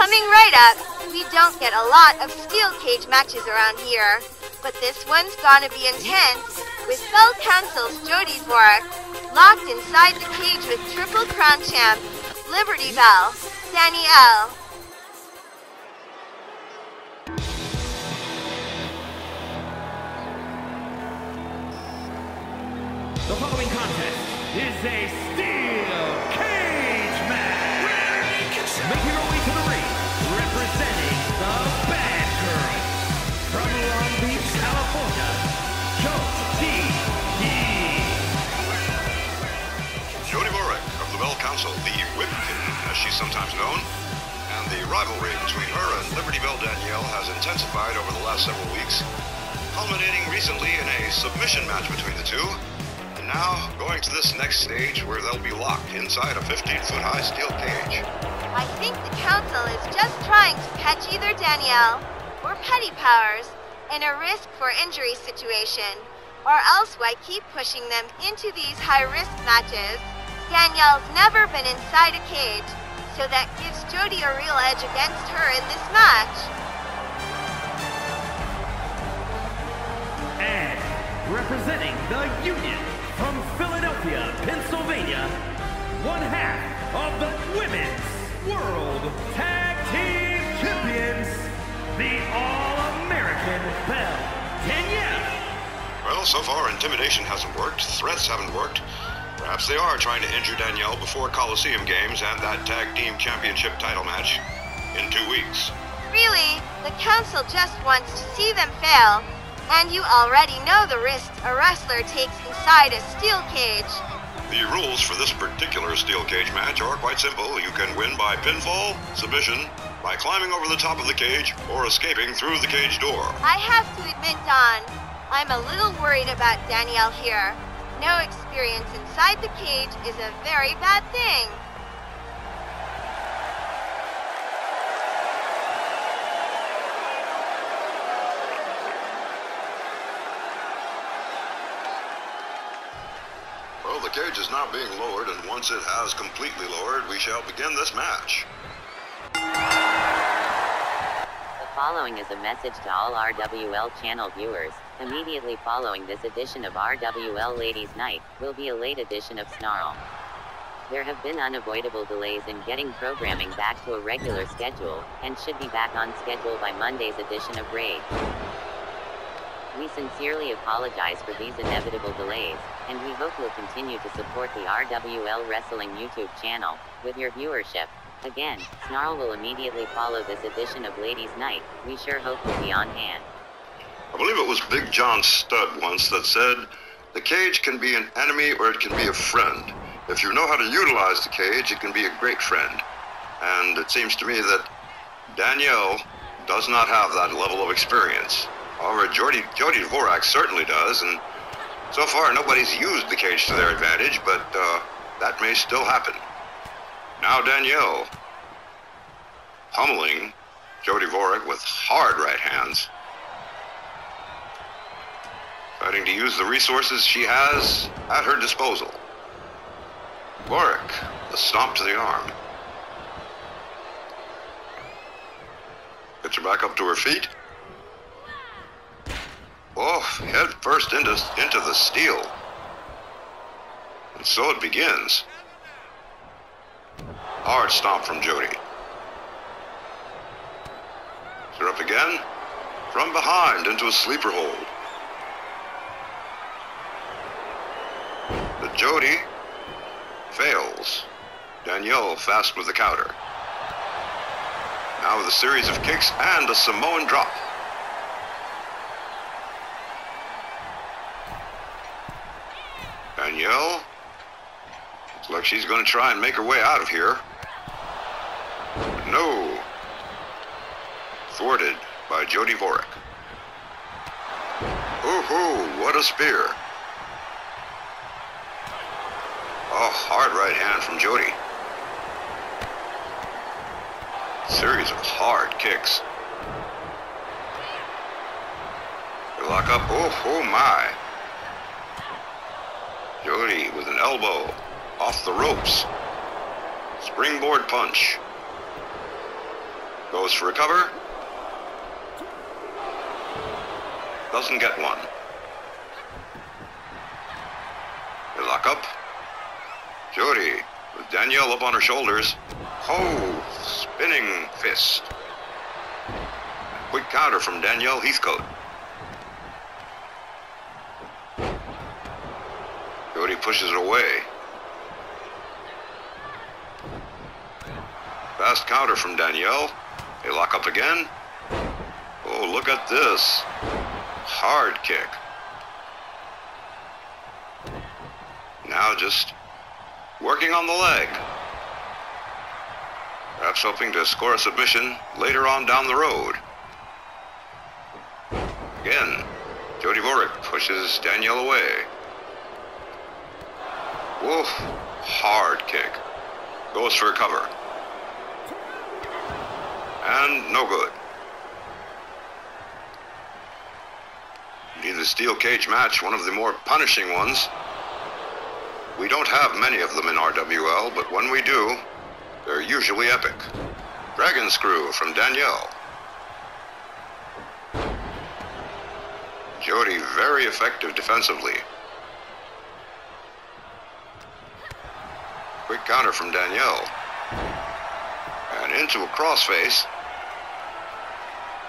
Coming right up, we don't get a lot of steel cage matches around here, but this one's gonna be intense, with Belle Council's Dvorak locked inside the cage with Triple Crown champ Liberty Belle, Danielle. The following contest is a steel cage match. Making her way to the ring, representing the bad girl from Long Beach, California, Jody. Jody Dvorak of the Belle Council, the Whipkin, as she's sometimes known, and the rivalry between her and Liberty Belle Danielle has intensified over the last several weeks, culminating recently in a submission match between the two. Now, going to this next stage where they'll be locked inside a 15-foot-high steel cage. I think the council is just trying to catch either Danielle or Petty Powers in a risk for injury situation, or else why keep pushing them into these high-risk matches? Danielle's never been inside a cage, so that gives Jody a real edge against her in this match. And representing the Union, from Philadelphia, Pennsylvania, one half of the Women's World Tag Team Champions, the All-American Belle Danielle. Well, so far intimidation hasn't worked, threats haven't worked. Perhaps they are trying to injure Danielle before Coliseum Games and that Tag Team Championship title match in 2 weeks. Really, the council just wants to see them fail. And you already know the risks a wrestler takes inside a steel cage. The rules for this particular steel cage match are quite simple. You can win by pinfall, submission, by climbing over the top of the cage, or escaping through the cage door. I have to admit, Don, I'm a little worried about Danielle here. No experience inside the cage is a very bad thing. Well, the cage is now being lowered, and once it has completely lowered, we shall begin this match. The following is a message to all RWL channel viewers. Immediately following this edition of RWL Ladies Night, will be a late edition of Snarl. There have been unavoidable delays in getting programming back to a regular schedule, and should be back on schedule by Monday's edition of Raid. We sincerely apologize for these inevitable delays, and we hope you'll continue to support the RWL Wrestling YouTube channel with your viewership. Again, Snarl will immediately follow this edition of Ladies Night. We sure hope you'll be on hand. I believe it was Big John Studd once that said, the cage can be an enemy or it can be a friend. If you know how to utilize the cage, it can be a great friend. And it seems to me that Danielle does not have that level of experience. However, Jody Dvorak certainly does, and so far nobody's used the cage to their advantage, but that may still happen. Now Danielle, pummeling Jody Dvorak with hard right hands, trying to use the resources she has at her disposal. Dvorak, a stomp to the arm. Gets her back up to her feet. Oh, head first into the steel. And so it begins. Hard stomp from Jody. They're up again. From behind into a sleeper hold. But Jody fails. Danielle fast with the counter. Now with a series of kicks and a Samoan drop. Danielle, looks like she's going to try and make her way out of here. No. Thwarted by Jody Dvorak. Oh, what a spear. Oh, hard right hand from Jody. Series of hard kicks. They lock up. Oh my. Jody with an elbow off the ropes. Springboard punch. Goes for a cover. Doesn't get one. They lock up. Jody with Danielle up on her shoulders. Oh, spinning fist. Quick counter from Danielle Heathcote. Jody pushes it away. Fast counter from Danielle. They lock up again. Oh, look at this. Hard kick. Now just working on the leg. Perhaps hoping to score a submission later on down the road. Again, Jody Dvorak pushes Danielle away. Woof, hard kick. Goes for a cover. And no good. Indeed, the steel cage match, one of the more punishing ones. We don't have many of them in RWL, but when we do, they're usually epic. Dragon screw from Danielle. Jody very effective defensively. Quick counter from Danielle. And into a crossface,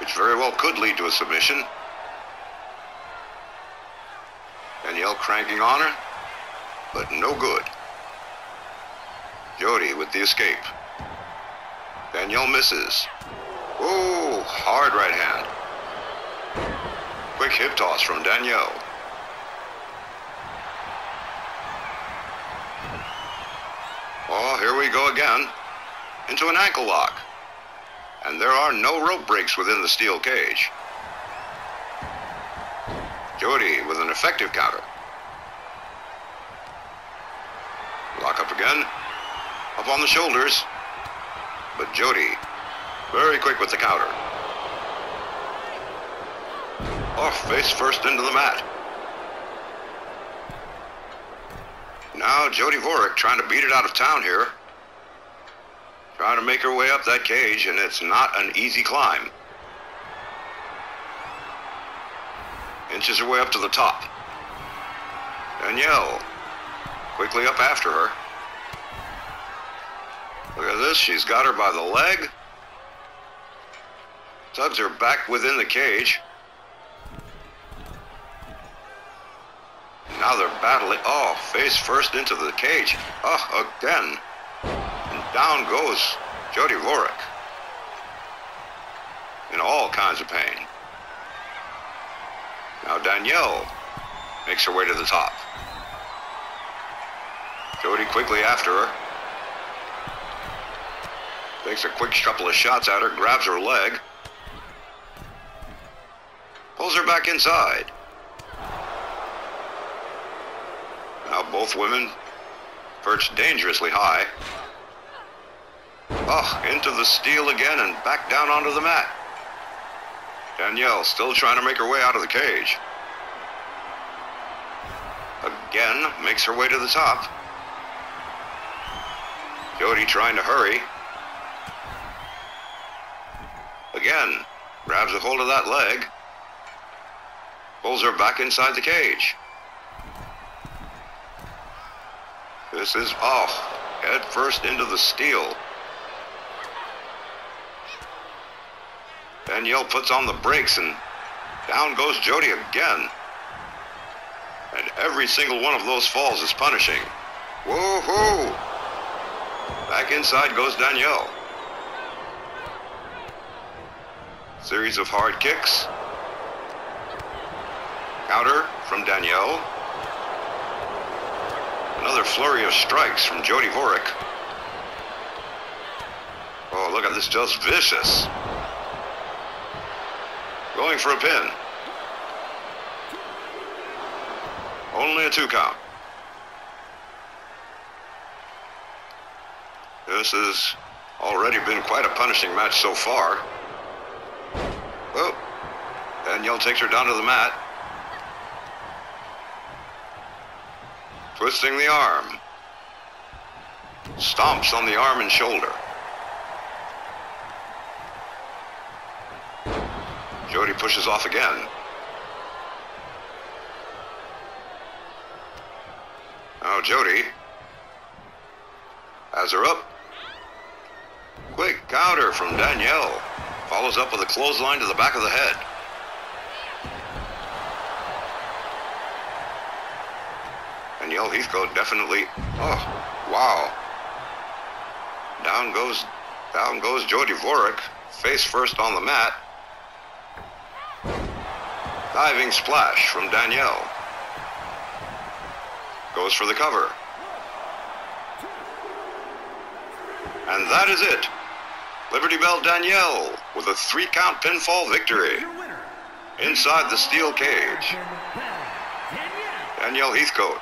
which very well could lead to a submission. Danielle cranking on her, but no good. Jody with the escape. Danielle misses. Oh, hard right hand. Quick hip toss from Danielle. Oh, here we go again. Into an ankle lock. And there are no rope breaks within the steel cage. Jody with an effective counter. Lock up again. Up on the shoulders. But Jody, very quick with the counter. Oh, face first into the mat. Now Jody Dvorak trying to beat it out of town here. Trying to make her way up that cage, and it's not an easy climb. Inches her way up to the top. Danielle quickly up after her. Look at this, she's got her by the leg. Tugs her back within the cage. Now they're battling. Oh, face first into the cage. Oh, again. And down goes Jody Dvorak. In all kinds of pain. Now Danielle makes her way to the top. Jody quickly after her. Takes a quick couple of shots at her, grabs her leg. Pulls her back inside. Now both women perched dangerously high. Oh, into the steel again and back down onto the mat. Danielle still trying to make her way out of the cage. Again, makes her way to the top. Jody trying to hurry. Again, grabs a hold of that leg. Pulls her back inside the cage. This is, head first into the steel. Danielle puts on the brakes and down goes Jody again. And every single one of those falls is punishing. Woohoo! Back inside goes Danielle. Series of hard kicks. Counter from Danielle. Another flurry of strikes from Jody Dvorak. Oh, look at this, just vicious. Going for a pin. Only a 2 count. This has already been quite a punishing match so far. Oh, Danielle takes her down to the mat. Twisting the arm. Stomps on the arm and shoulder. Jody pushes off again. Now Jody has her up. Quick counter from Danielle. Follows up with a clothesline to the back of the head. Danielle Heathcote definitely, oh, wow. Down goes Jody Dvorak, face first on the mat. Diving splash from Danielle. Goes for the cover. And that is it. Liberty Belle Danielle with a 3-count pinfall victory. Inside the steel cage. Danielle Heathcote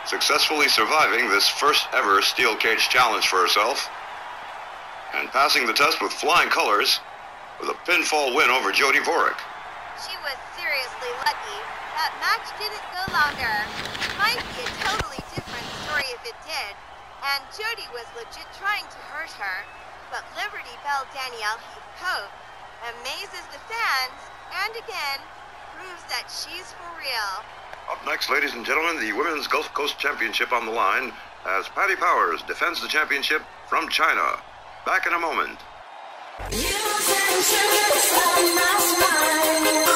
successfully surviving this first ever steel cage challenge for herself and passing the test with flying colors with a pinfall win over Jody Dvorak. She was seriously lucky. That match didn't go longer. Might be a totally different story if it did. And Jody was legit trying to hurt her. But Liberty Belle Danielle Heathcote amazes the fans and again proves that she's for real. Up next, ladies and gentlemen, the Women's Gulf Coast Championship on the line as Patty Powers defends the championship from China. Back in a moment. You can choose my smile.